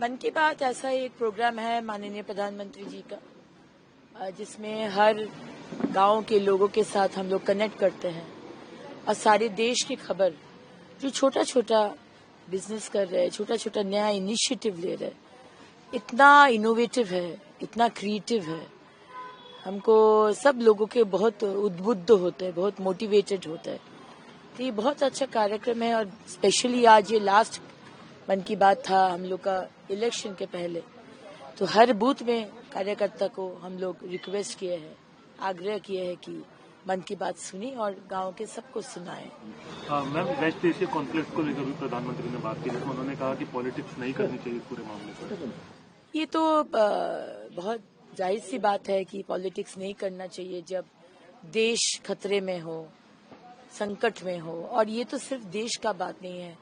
मन की बात ऐसा एक प्रोग्राम है माननीय प्रधानमंत्री जी का, जिसमें हर गांव के लोगों के साथ हम लोग कनेक्ट करते हैं और सारे देश की खबर जो छोटा छोटा बिजनेस कर रहे हैं, छोटा छोटा नया इनिशिएटिव ले रहे हैं, इतना इनोवेटिव है, इतना क्रिएटिव है। हमको सब लोगों के बहुत उद्बुद्ध होते हैं, बहुत मोटिवेटेड होता है। तो ये बहुत अच्छा कार्यक्रम है और स्पेशली आज ये लास्ट मन की बात था हम लोग का इलेक्शन के पहले, तो हर बूथ में कार्यकर्ता को हम लोग रिक्वेस्ट किए हैं, आग्रह किए हैं कि मन की बात सुनी और गांव के सबको सुनाएं। मैम, वेस्ट एशिया कॉन्फ्लिक्ट को लेकर भी प्रधानमंत्री ने बात की, जिसमें उन्होंने कहा कि पॉलिटिक्स नहीं करनी चाहिए पूरे मामले पर। ये तो बहुत जाहिर सी बात है कि पॉलिटिक्स नहीं करना चाहिए जब देश खतरे में हो, संकट में हो। और ये तो सिर्फ देश का बात नहीं है,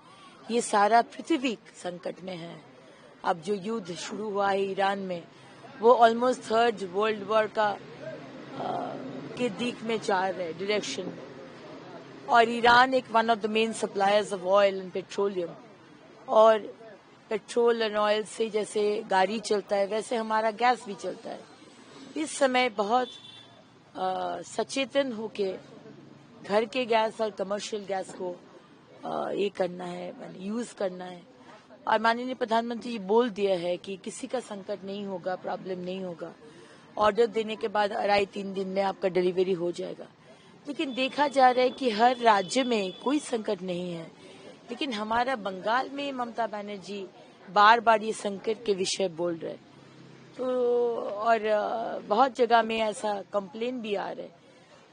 ये सारा पृथ्वी संकट में है। अब जो युद्ध शुरू हुआ है ईरान में, वो ऑलमोस्ट थर्ड वर्ल्ड वॉर का के दिख में जा रहे हैं, डायरेक्शन में। और ईरान एक one of the main suppliers of oil and petroleum, और पेट्रोल एंड ऑयल से जैसे गाड़ी चलता है वैसे हमारा गैस भी चलता है। इस समय बहुत सचेतन होके घर के गैस और कमर्शियल गैस को ये करना है, यूज करना है। और माननीय प्रधानमंत्री जी बोल दिया है कि किसी का संकट नहीं होगा, प्रॉब्लम नहीं होगा। ऑर्डर देने के बाद 2.5-3 दिन में आपका डिलीवरी हो जाएगा। लेकिन देखा जा रहा है कि हर राज्य में कोई संकट नहीं है, लेकिन हमारा बंगाल में ममता बनर्जी बार बार ये संकट के विषय बोल रहे हैं। तो और बहुत जगह में ऐसा कंप्लेन भी आ रहा है।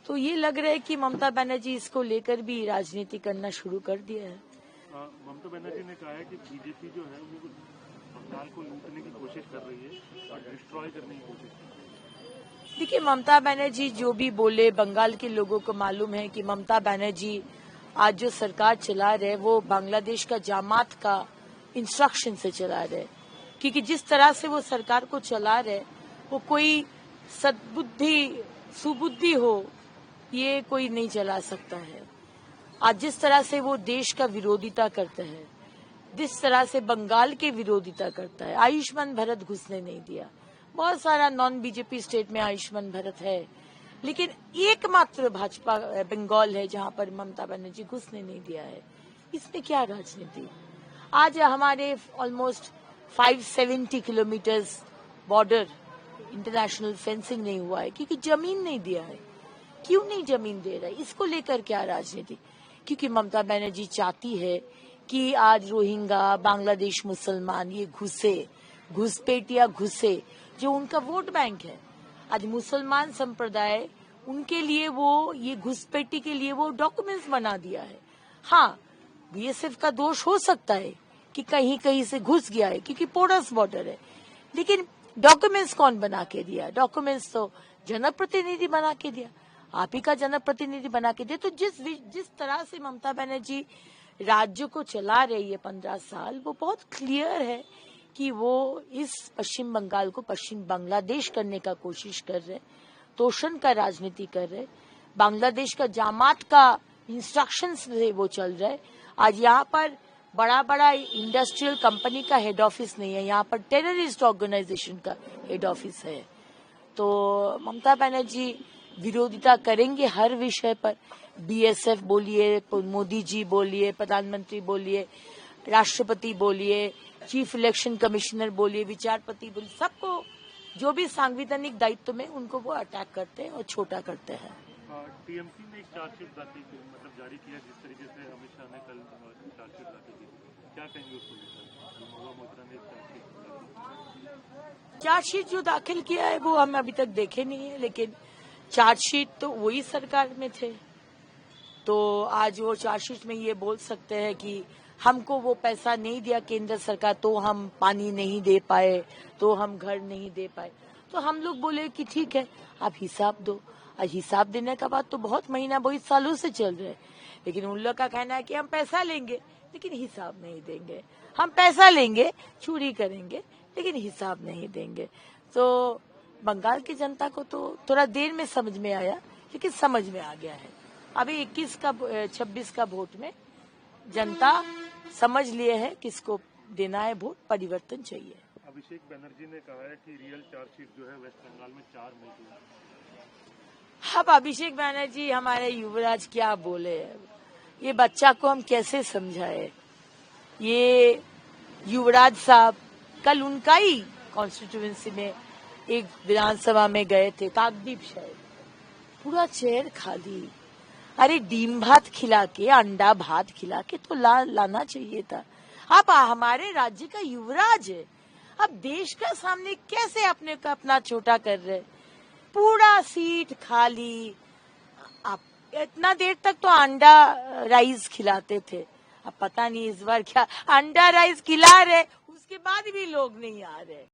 तो ये लग रहा है कि ममता बनर्जी इसको लेकर भी राजनीति करना शुरू कर दिया है। ममता बनर्जी ने कहा है कि बीजेपी जो है वो बंगाल को लूटने की कोशिश कर रही है और डिस्ट्रॉय करने की कोशिश कर रही है। देखिए, ममता बनर्जी जो भी बोले, बंगाल के लोगों को मालूम है कि ममता बनर्जी आज जो सरकार चला रहे वो बांग्लादेश का जामात का इंस्ट्रक्शन से चला रहे, क्योंकि जिस तरह से वो सरकार को चला रहे वो कोई सद्बुद्धि सुबुद्धि हो ये कोई नहीं चला सकता है। आज जिस तरह से वो देश का विरोधिता करता है, जिस तरह से बंगाल के विरोधिता करता है, आयुष्मान भारत घुसने नहीं दिया। बहुत सारा नॉन बीजेपी स्टेट में आयुष्मान भारत है, लेकिन एकमात्र भाजपा बंगाल है जहां पर ममता बनर्जी घुसने नहीं दिया है। इसमें क्या राजनीति? आज हमारे almost 570 kilometres border international fencing नहीं हुआ है क्योंकि जमीन नहीं दिया है। क्यों नहीं जमीन दे रहा है? इसको लेकर क्या राजनीति? क्योंकि ममता बनर्जी चाहती है कि आज रोहिंग्या, बांग्लादेश मुसलमान ये घुसपैठिया घुसे, जो उनका वोट बैंक है। आज मुसलमान संप्रदाय, उनके लिए वो ये घुसपैठी के लिए वो डॉक्यूमेंट्स बना दिया है। हाँ, बीएसएफ का दोष हो सकता है कि कहीं कहीं से घुस गया है क्योंकि पोरस बॉर्डर है, लेकिन डॉक्यूमेंट्स कौन बना के दिया? डॉक्यूमेंट्स तो जनप्रतिनिधि बना के दिया, आप ही का जनप्रतिनिधि बना के दिया। तो जिस तरह से ममता बनर्जी राज्य को चला रही है 15 साल, वो बहुत क्लियर है कि वो इस पश्चिम बंगाल को पश्चिम बांग्लादेश करने का कोशिश कर रहे, तोषण का राजनीति कर रहे, बांग्लादेश का जामात का इंस्ट्रक्शंस से वो चल रहे। आज यहाँ पर बड़ा बड़ा इंडस्ट्रियल कंपनी का हेड ऑफिस नहीं है, यहाँ पर टेररिस्ट ऑर्गेनाइजेशन का हेड ऑफिस है। तो ममता बनर्जी विरोधिता करेंगे हर विषय पर। बीएसएफ बोलिए, मोदी जी बोलिए, प्रधानमंत्री बोलिए, राष्ट्रपति बोलिए, चीफ इलेक्शन कमिश्नर बोलिए, विचारपति बोलिए, सबको जो भी सांविधानिक दायित्व में उनको वो अटैक करते हैं और छोटा करते हैं। टीएमसी ने एक चार्जशीट जारी किया, जिस तरीके से अमित शाह ने कल चार्जशीट दाखिल की, क्या कहेंगे उसको लेकर? चार्जशीट जो दाखिल किया है वो हम अभी तक देखे नहीं है, लेकिन चार्जशीट तो वही सरकार में थे, तो आज वो चार्जशीट में ये बोल सकते हैं कि हमको वो पैसा नहीं दिया केंद्र सरकार, तो हम पानी नहीं दे पाए, तो हम घर नहीं दे पाए। तो हम लोग बोले कि ठीक है, आप हिसाब दो। आज हिसाब देने का बाद तो बहुत महीना, बहुत सालों से चल रहे हैं, लेकिन उन लोग का कहना है कि हम पैसा लेंगे लेकिन हिसाब नहीं देंगे, हम पैसा लेंगे, चोरी करेंगे, लेकिन हिसाब नहीं देंगे। तो बंगाल की जनता को तो थोड़ा देर में समझ में आया, लेकिन समझ में आ गया है। अभी 26 का वोट में जनता समझ लिए है किसको देना है वोट, परिवर्तन चाहिए। अभिषेक बनर्जी ने कहा है कि रियल चार्जशीट जो है वेस्ट बंगाल में 4 मई को। अब अभिषेक बनर्जी हमारे युवराज क्या बोले, ये बच्चा को हम कैसे समझाए। ये युवराज साहब कल उनका ही कॉन्स्टिट्यूएंसी में एक विधानसभा में गए थे, काकद्वीप शायद, पूरा चेयर खाली। अरे डीम भात खिला के, अंडा भात खिला के तो लाना चाहिए था। आप हमारे राज्य का युवराज है, अब देश का सामने कैसे अपने को अपना छोटा कर रहे, पूरा सीट खाली। आप इतना देर तक तो अंडा राइस खिलाते थे, अब पता नहीं इस बार क्या अंडा राइस खिला रहे, उसके बाद भी लोग नहीं आ रहे।